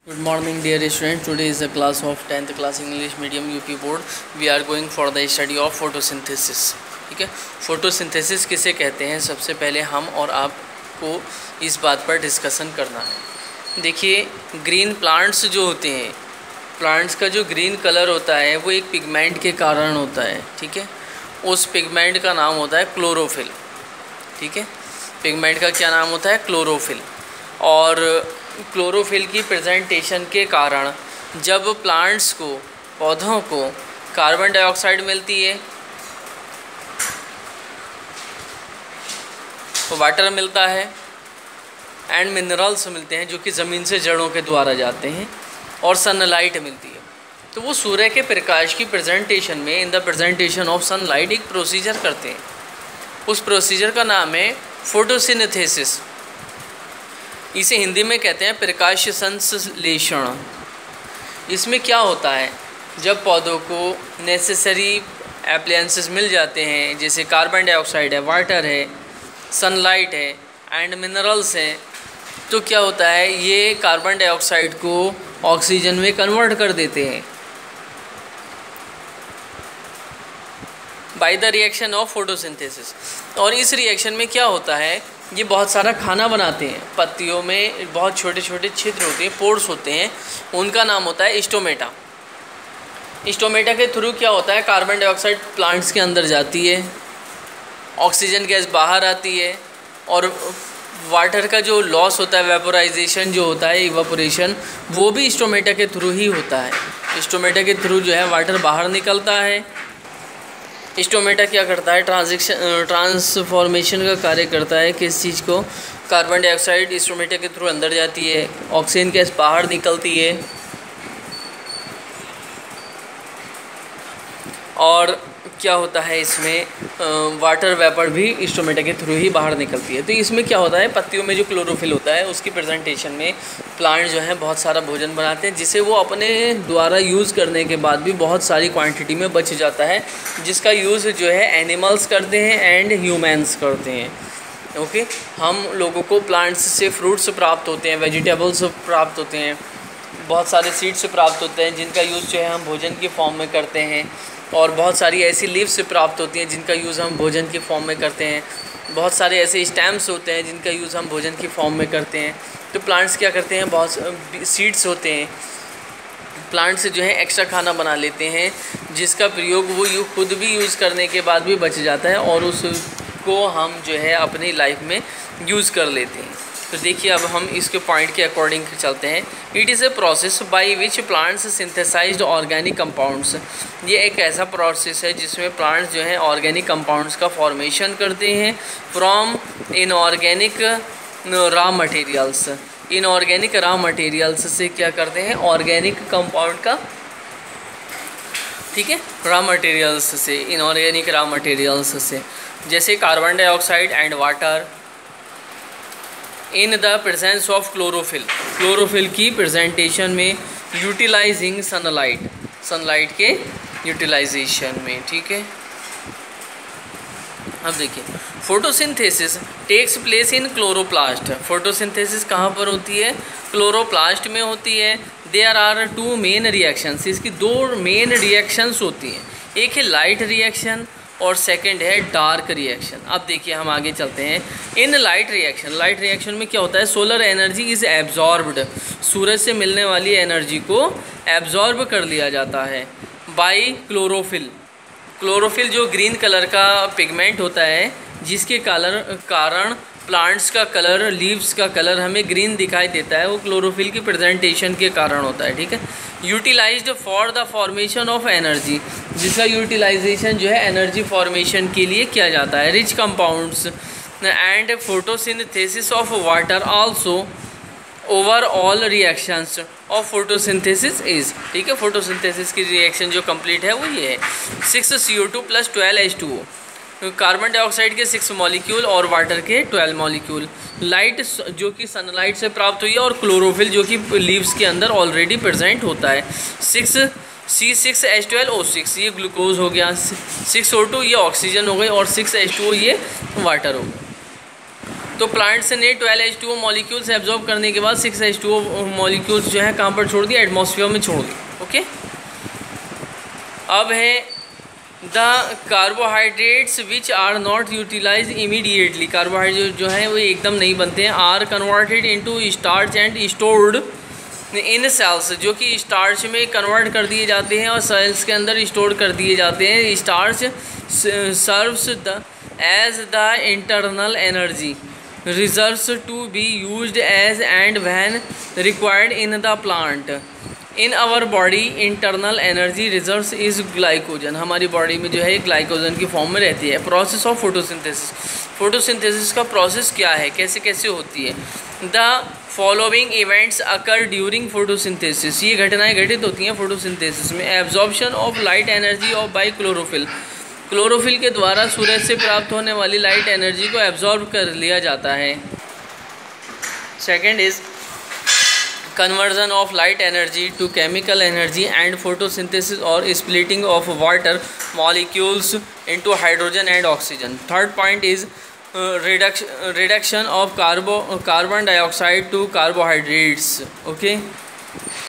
Good morning dear students. Today is the class of 10th class English medium UP board. We are going for the study of photosynthesis. ठीक है, photosynthesis किसे कहते हैं सबसे पहले हम और आपको इस बात पर डिस्कशन करना है। देखिए, ग्रीन प्लांट्स जो होते हैं, प्लांट्स का जो ग्रीन कलर होता है वो एक पिगमेंट के कारण होता है। ठीक है, उस पिगमेंट का नाम होता है क्लोरोफिल। ठीक है, पिगमेंट का क्या नाम होता है? क्लोरोफिल। और क्लोरोफिल की प्रेजेंटेशन के कारण जब प्लांट्स को, पौधों को कार्बन डाइऑक्साइड मिलती है, वाटर मिलता है एंड मिनरल्स मिलते हैं जो कि ज़मीन से जड़ों के द्वारा जाते हैं, और सनलाइट मिलती है। तो वो सूर्य के प्रकाश की प्रेजेंटेशन में, in the presentation of sunlight, एक प्रोसीजर करते हैं। उस प्रोसीजर का नाम है फोटोसिंथेसिस। इसे हिंदी में कहते हैं प्रकाश संश्लेषण। इसमें क्या होता है, जब पौधों को नेसेसरी एप्लायंसेस मिल जाते हैं, जैसे कार्बन डाइऑक्साइड है, वाटर है, सनलाइट है एंड मिनरल्स हैं, तो क्या होता है, ये कार्बन डाइऑक्साइड को ऑक्सीजन में कन्वर्ट कर देते हैं by the reaction of photosynthesis. और इस रिएक्शन में क्या होता है, ये बहुत सारा खाना बनाते हैं। पत्तियों में बहुत छोटे छोटे छिद्र होते हैं, पोर्स होते हैं, उनका नाम होता है स्टोमेटा। स्टोमेटा के थ्रू क्या होता है, कार्बन डाइऑक्साइड प्लांट्स के अंदर जाती है, ऑक्सीजन गैस बाहर आती है, और वाटर का जो लॉस होता है, वेपोराइजेशन जो होता है, इवापोरेशन, वो भी स्टोमेटा के थ्रू ही होता है। स्टोमेटा के थ्रू जो है वाटर बाहर निकलता है। स्टोमेटा क्या करता है, ट्रांसफॉर्मेशन का कार्य करता है। किस चीज़ को? कार्बन डाइऑक्साइड स्टोमेटा के थ्रू अंदर जाती है, ऑक्सीजन गैस बाहर निकलती है, और क्या होता है इसमें, वाटर वेपर भी स्टोमेटा के थ्रू ही बाहर निकलती है। तो इसमें क्या होता है, पत्तियों में जो क्लोरोफिल होता है उसकी प्रेजेंटेशन में प्लांट जो है बहुत सारा भोजन बनाते हैं, जिसे वो अपने द्वारा यूज़ करने के बाद भी बहुत सारी क्वांटिटी में बच जाता है, जिसका यूज़ जो है एनिमल्स करते हैं एंड ह्यूमंस करते हैं। ओके, हम लोगों को प्लांट्स से फ्रूट्स प्राप्त होते हैं, वेजिटेबल्स प्राप्त होते हैं, बहुत सारे सीड्स प्राप्त होते हैं, जिनका यूज़ जो है हम भोजन की फॉर्म में करते हैं, और बहुत सारी ऐसी लीव्स प्राप्त होती हैं जिनका यूज़ हम भोजन की फॉर्म में करते हैं, बहुत सारे ऐसे स्टेम्स होते हैं जिनका यूज़ हम भोजन की फॉर्म में करते हैं। तो प्लांट्स क्या करते हैं, बहुत सीड्स होते हैं, प्लांट्स जो है एक्स्ट्रा खाना बना लेते हैं, जिसका प्रयोग वो खुद भी यूज़ करने के बाद भी बच जाता है, और उसको हम जो है अपनी लाइफ में यूज़ कर लेते हैं। तो देखिए, अब हम इसके पॉइंट के अकॉर्डिंग चलते हैं। It is a process by which plants synthesised organic compounds. ये एक ऐसा प्रोसेस है जिसमें प्लांट्स जो हैं ऑर्गेनिक कंपाउंड्स का फॉर्मेशन करते हैं from inorganic raw materials. Inorganic raw materials से क्या करते हैं, ऑर्गेनिक कंपाउंड का, ठीक है, रॉ मटेरियल्स से, इनऑर्गेनिक रॉ मटेरियल्स से, जैसे carbon dioxide and water in the presence of chlorophyll. Chlorophyll की प्रेजेंटेशन में, यूटिलाइजिंग सनलाइट, सनलाइट के यूटिलाइजेशन में। ठीक है, अब देखिए, photosynthesis takes place in chloroplast. Photosynthesis कहाँ पर होती है? क्लोरोप्लास्ट में होती है। There are two main reactions. इसकी दो मेन रिएक्शंस होती हैं, एक है लाइट रिएक्शन और सेकंड है डार्क रिएक्शन। अब देखिए, हम आगे चलते हैं। In light reaction, light reaction में क्या होता है, सोलर एनर्जी इज़ एब्जॉर्ब्ड। सूरज से मिलने वाली एनर्जी को एब्जॉर्ब कर लिया जाता है बाय क्लोरोफिल। क्लोरोफिल जो ग्रीन कलर का पिगमेंट होता है, जिसके कारण प्लांट्स का कलर, लीव्स का कलर हमें ग्रीन दिखाई देता है, वो क्लोरोफिल की प्रेजेंटेशन के कारण होता है। ठीक है, utilised for the formation of energy, जिसका यूटिलाइजेशन जो है एनर्जी फॉर्मेशन के लिए किया जाता है। Rich compounds and photosynthesis of water also overall reactions of photosynthesis is. ठीक है, फोटोसिंथेसिस की रिएक्शन जो कंप्लीट है वो ये है, 6 CO2 + 12 H2O। कार्बन डाइऑक्साइड के 6 मॉलिक्यूल और वाटर के 12 मॉलिक्यूल। लाइट जो कि सनलाइट से प्राप्त हुई है, और क्लोरोफिल जो कि लीव्स के अंदर ऑलरेडी प्रेजेंट होता है। 6C6H12O6 ये ग्लूकोज हो गया, 6O2 ये ऑक्सीजन हो गई, और 6H2O ये वाटर हो गया। तो प्लांट्स ने 12 H2O मॉलिक्यूल्स एब्जॉर्ब करने के बाद 6 H2O मॉलिक्यूल्स जो है कहाँ पर छोड़ दिया, एटमॉस्फेयर में छोड़ दिया। ओके, अब है the carbohydrates which are not utilise immediately. Carbohydrate जो है वो एकदम नहीं बनते हैं। Are converted into starch and stored in cells, जो कि स्टार्च में कन्वर्ट कर दिए जाते हैं और सेल्स के अंदर स्टोर कर दिए जाते हैं। Starch serves as the internal energy reserves to be used as and when required in the plant. In our body internal energy reserves is glycogen. हमारी बॉडी में जो है ग्लाइकोजन की फॉर्म में रहती है। प्रोसेस ऑफ फोटोसिंथेसिस, फोटोसिंथेसिस का process क्या है, कैसे कैसे होती है। The following events occur during photosynthesis, ये घटनाएं घटित होती हैं फोटोसिंथेसिस में। Absorption of light energy of by chlorophyll, chlorophyll के द्वारा सूरज से प्राप्त होने वाली लाइट एनर्जी को एब्जॉर्ब कर लिया जाता है। Second is conversion of light energy to chemical energy and photosynthesis or splitting of water molecules into hydrogen and oxygen. Third point is reduction of carbon dioxide to carbohydrates. Okay.